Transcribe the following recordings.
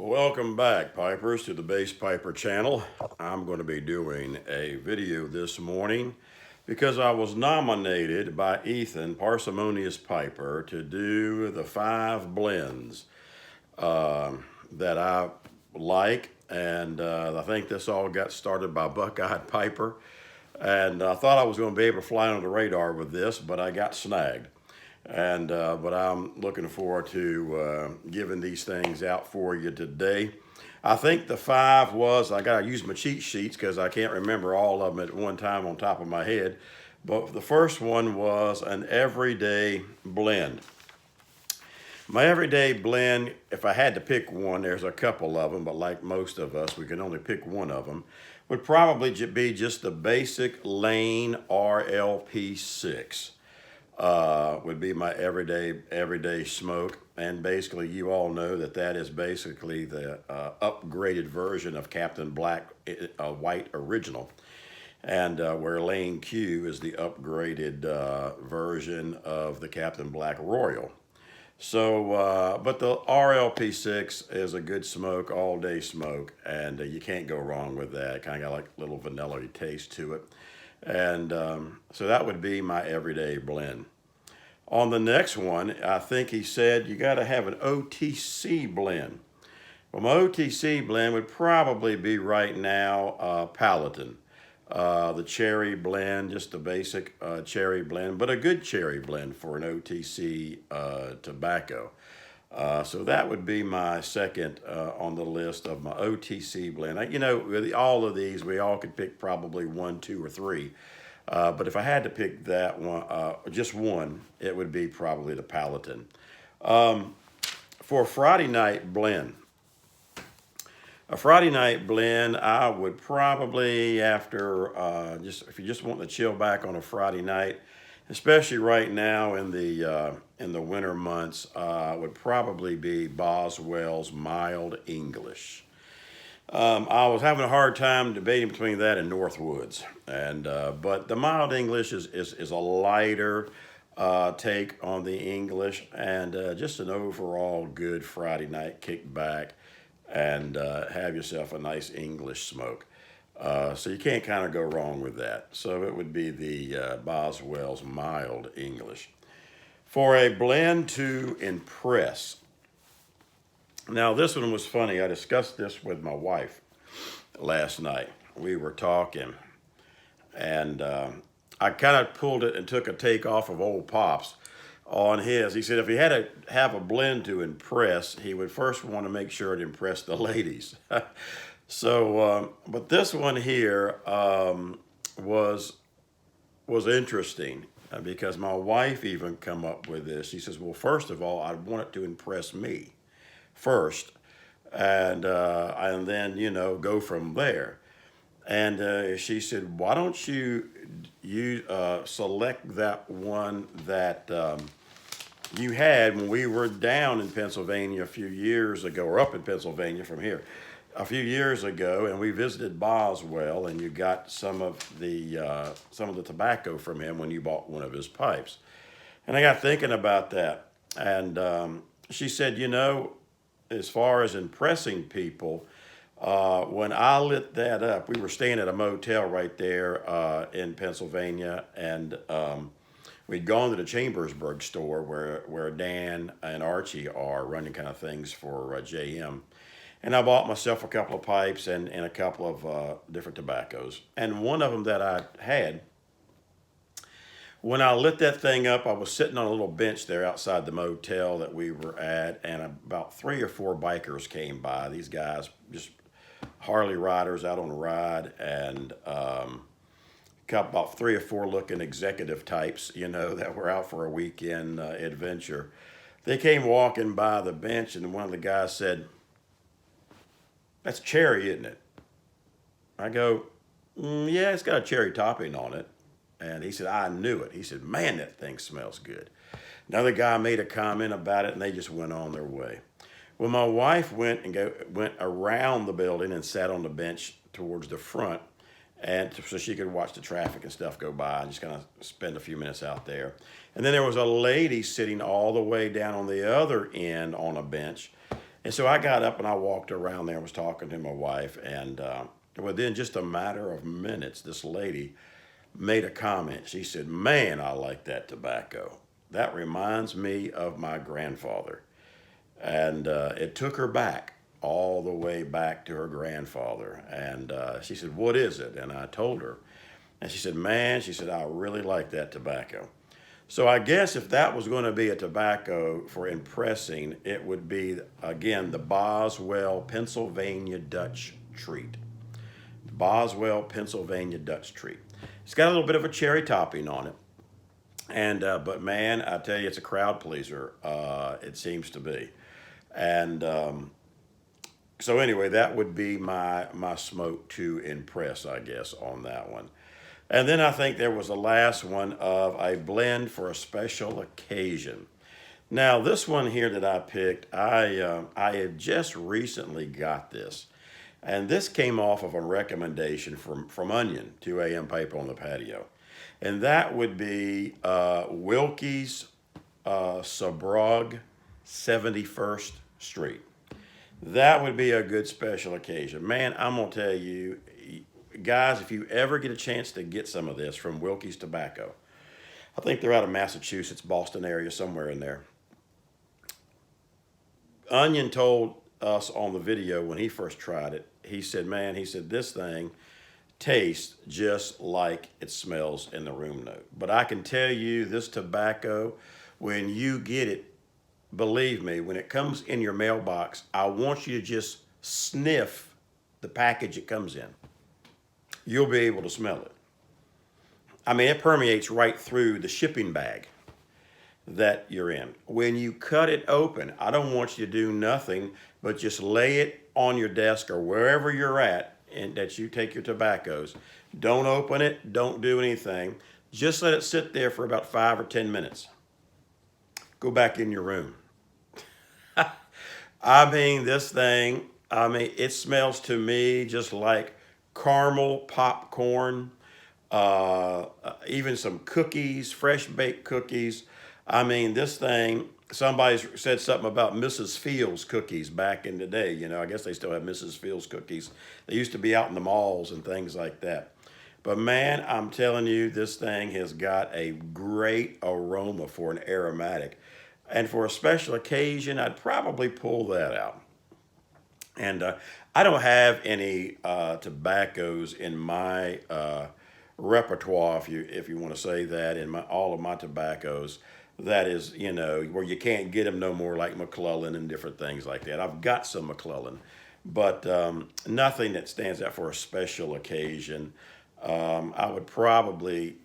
Welcome back, Pipers, to the Bass Piper channel. I'm going to be doing a video this morning because I was nominated by Ethan Parsimonious Piper to do the 5 blends that I like, and I think this all got started by Buck-Eyed Piper, and I thought I was going to be able to fly under the radar with this, but I got snagged. But I'm looking forward to giving these things out for you today. I think the 5 was, I got to use my cheat sheets because I can't remember all of them at one time on top of my head. But the first one was an everyday blend. My everyday blend, if I had to pick one, there's a couple of them, but like most of us, we can only pick one of them, would probably be just the basic Lane RLP6. Would be my everyday smoke, and basically you all know that is basically the upgraded version of Captain Black White Original, and where Lane Q is the upgraded version of the Captain Black Royal. So, but the RLP6 is a good smoke, all day smoke, and you can't go wrong with that. Kind of got like a little vanilla taste to it. And so that would be my everyday blend. On the next one, I think he said you got to have an OTC blend. Well, my OTC blend would probably be right now Paladin. The cherry blend, just the basic cherry blend, but a good cherry blend for an OTC tobacco. So that would be my second on the list of my OTC blend. You know, with all of these, we all could pick probably 1, 2, or 3. But if I had to pick that one, just one, it would be probably the Paladin. For a Friday night blend, I would probably, after if you just want to chill back on a Friday night, especially right now in the winter months, would probably be Boswell's Mild English. I was having a hard time debating between that and Northwoods, and but the Mild English is a lighter take on the English, and just an overall good Friday night kick back and have yourself a nice English smoke. So you can't kind of go wrong with that. So it would be the Boswell's Mild English. For a blend to impress. Now this one was funny. I discussed this with my wife last night. We were talking, and I kind of pulled it and took a take off of Old Pops on his. He said if he had to have a blend to impress, he would first want to make sure it impressed the ladies. So, but this one here was interesting because my wife even come up with this. She says, well, first of all, I want it to impress me first, and then, you know, go from there. And she said, why don't you select that one that you had when we were down in Pennsylvania a few years ago, or up in Pennsylvania from here a few years ago, and we visited Boswell, and you got some of the tobacco from him when you bought one of his pipes. And I got thinking about that, and she said, you know, as far as impressing people, when I lit that up, we were staying at a motel right there in Pennsylvania, and we'd gone to the Chambersburg store where Dan and Archie are running kind of things for JM. And I bought myself a couple of pipes and a couple of different tobaccos. And one of them that I had, when I lit that thing up, I was sitting on a little bench there outside the motel that we were at, and about 3 or 4 bikers came by. These guys, just Harley riders out on a ride, and about 3 or 4 looking executive types, you know, that were out for a weekend adventure. They came walking by the bench, and one of the guys said, that's cherry, isn't it? I go, yeah, it's got a cherry topping on it. And he said, I knew it. He said, man, that thing smells good. Another guy made a comment about it, and they just went on their way. Well, my wife went around the building and sat on the bench towards the front, and so she could watch the traffic and stuff go by and just kind of spend a few minutes out there. And then there was a lady sitting all the way down on the other end on a bench, And so I got up and I walked around there and was talking to my wife. And within just a matter of minutes, this lady made a comment. She said, "Man, I like that tobacco. That reminds me of my grandfather." And it took her back, all the way back to her grandfather. And she said, "What is it?" And I told her. And she said, "Man," she said, "I really like that tobacco." So I guess if that was going to be a tobacco for impressing, it would be, again, the Boswell Pennsylvania Dutch Treat. Boswell Pennsylvania Dutch Treat. It's got a little bit of a cherry topping on it. And but man, I tell you, it's a crowd pleaser. It seems to be. And so anyway, that would be my smoke to impress, I guess, on that one. And then I think there was the last one of a blend for a special occasion. Now, this one here that I picked, I had just recently got this. And this came off of a recommendation from Onion, 2 a.m. paper on the patio. And that would be Wilkie's Sabrog 71st Street. That would be a good special occasion. Man, I'm going to tell you, guys, if you ever get a chance to get some of this from Wilkie's Tobacco, I think they're out of Massachusetts, Boston area, somewhere in there. Onion told us on the video when he first tried it, he said, "Man," he said, "this thing tastes just like it smells in the room note." But I can tell you, this tobacco, when you get it, believe me, when it comes in your mailbox, I want you to just sniff the package it comes in. You'll be able to smell it. I mean, it permeates right through the shipping bag that you're in. When you cut it open, I don't want you to do nothing but just lay it on your desk or wherever you're at and that you take your tobaccos. Don't open it, don't do anything. Just let it sit there for about 5 or 10 minutes. Go back in your room. I mean, this thing, it smells to me just like caramel popcorn, even some cookies, fresh baked cookies. I mean, this thing, somebody said something about Mrs. Fields cookies back in the day. You know, I guess they still have Mrs. Fields cookies. They used to be out in the malls and things like that. But man, I'm telling you, this thing has got a great aroma for an aromatic. And for a special occasion, I'd probably pull that out. And I don't have any tobaccos in my repertoire, if you want to say that, in all of my tobaccos. That is, you know, where you can't get them no more, like McClellan and different things like that. I've got some McClellan, but nothing that stands out for a special occasion. I would probably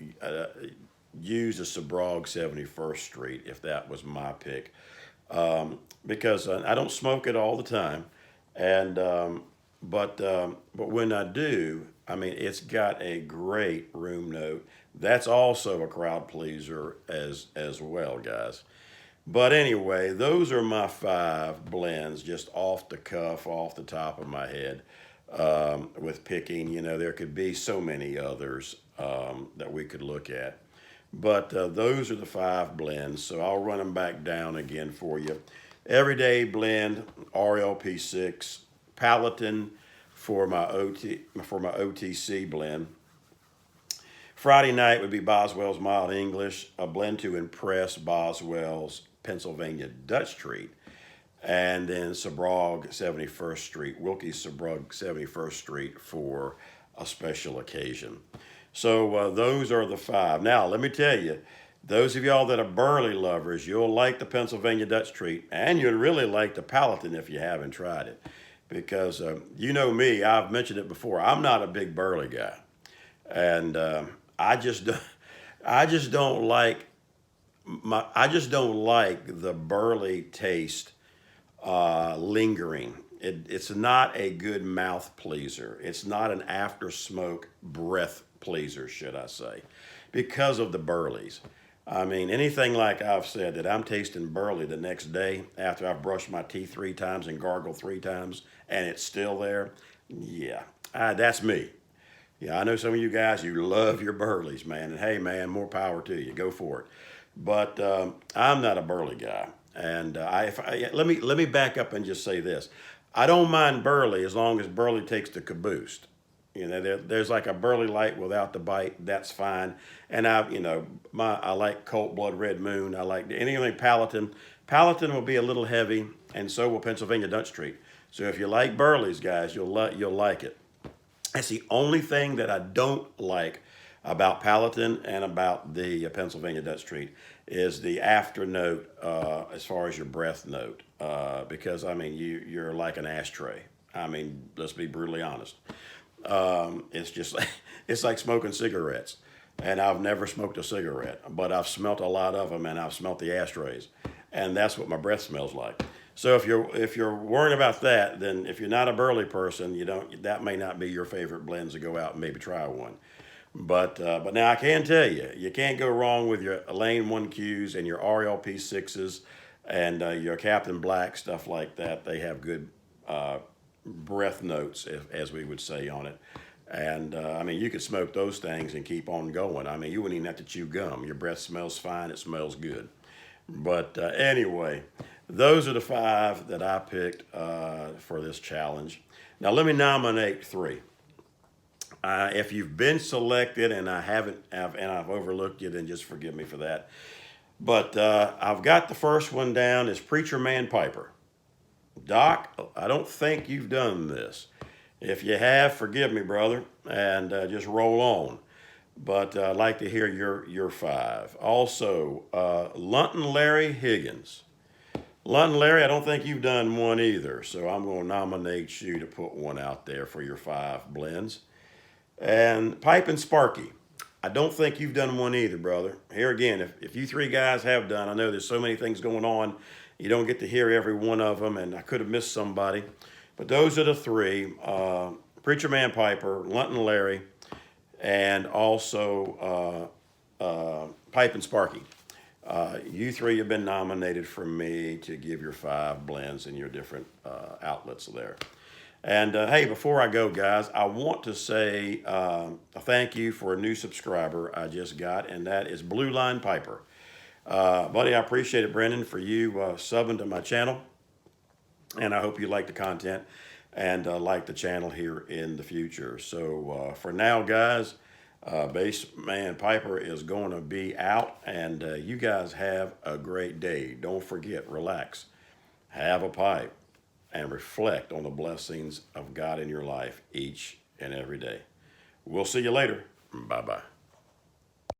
use a Sabrog 71st Street if that was my pick, because I don't smoke it all the time. And but when I do, I mean, it's got a great room note. That's also a crowd pleaser as well, guys. But anyway, those are my 5 blends, just off the cuff, off the top of my head. With picking, you know, there could be so many others that we could look at. But those are the 5 blends. So I'll run them back down again for you. Everyday blend, RLP6, Palatine for my OTC blend. Friday night would be Boswell's Mild English, a blend to impress, Boswell's Pennsylvania Dutch Treat, and then Sabrog 71st Street, Wilkie's Sabrog 71st Street for a special occasion. So those are the 5. Now, let me tell you, those of y'all that are burley lovers, you'll like the Pennsylvania Dutch Treat, and you'd really like the Palatine if you haven't tried it. Because you know me, I've mentioned it before, I'm not a big burley guy. And I just don't like the burley taste lingering. It's not a good mouth pleaser. It's not an after smoke breath pleaser, should I say, because of the burleys. I mean, anything like I've said that I'm tasting burley the next day after I've brushed my teeth 3 times and gargled 3 times and it's still there, yeah, that's me. Yeah, I know some of you guys, you love your burleys, man. And hey, man, more power to you. Go for it. But I'm not a burley guy. And let me back up and just say this: I don't mind Burley as long as Burley takes the caboose. You know, there's like a Burley Light without the bite. That's fine. And I like Colt Blood Red Moon. I like anything Palatine. Palatine will be a little heavy, and so will Pennsylvania Dutch Street. So if you like Burley's, guys, you'll like it. That's the only thing that I don't like about Palatine and about the Pennsylvania Dutch Treat is the after note as far as your breath note. Because I mean, you're like an ashtray. I mean, let's be brutally honest. It's just it's like smoking cigarettes. And I've never smoked a cigarette, but I've smelt a lot of them, and I've smelt the ashtrays, and that's what my breath smells like. So if you're worrying about that, then if you're not a Burley person, you don't that may not be your favorite blends to go out and maybe try one. But now I can tell you, you can't go wrong with your Lane 1Qs and your RLP 6s and your Captain Black, stuff like that. They have good breath notes, as we would say on it. And I mean, you could smoke those things and keep on going. I mean, you wouldn't even have to chew gum. Your breath smells fine, it smells good. But anyway, those are the 5 that I picked for this challenge. Now, let me nominate 3. If you've been selected and I've overlooked you, then just forgive me for that. But I've got the first one down as Preacher Man Piper. Doc, I don't think you've done this. If you have, forgive me, brother, and just roll on. But I'd like to hear your 5. Also, Lunton Larry Higgins. Lunton Larry, I don't think you've done one either, so I'm going to nominate you to put one out there for your 5 blends. And Pipe and Sparky. I don't think you've done one either, brother. Here again, if you 3 guys have done, I know there's so many things going on, you don't get to hear every one of them, and I could have missed somebody. But those are the 3, Preacher Man Piper, Lunton Larry, and also Pipe and Sparky. You 3 have been nominated for me to give your 5 blends in your different outlets there. And hey, before I go, guys, I want to say a thank you for a new subscriber I just got, and that is Blue Line Piper. Buddy, I appreciate it, Brendan, for you subbing to my channel. And I hope you like the content and like the channel here in the future. So for now, guys, Bassman Piper is going to be out, and you guys have a great day. Don't forget, relax, have a pipe, and reflect on the blessings of God in your life each and every day. We'll see you later. Bye-bye.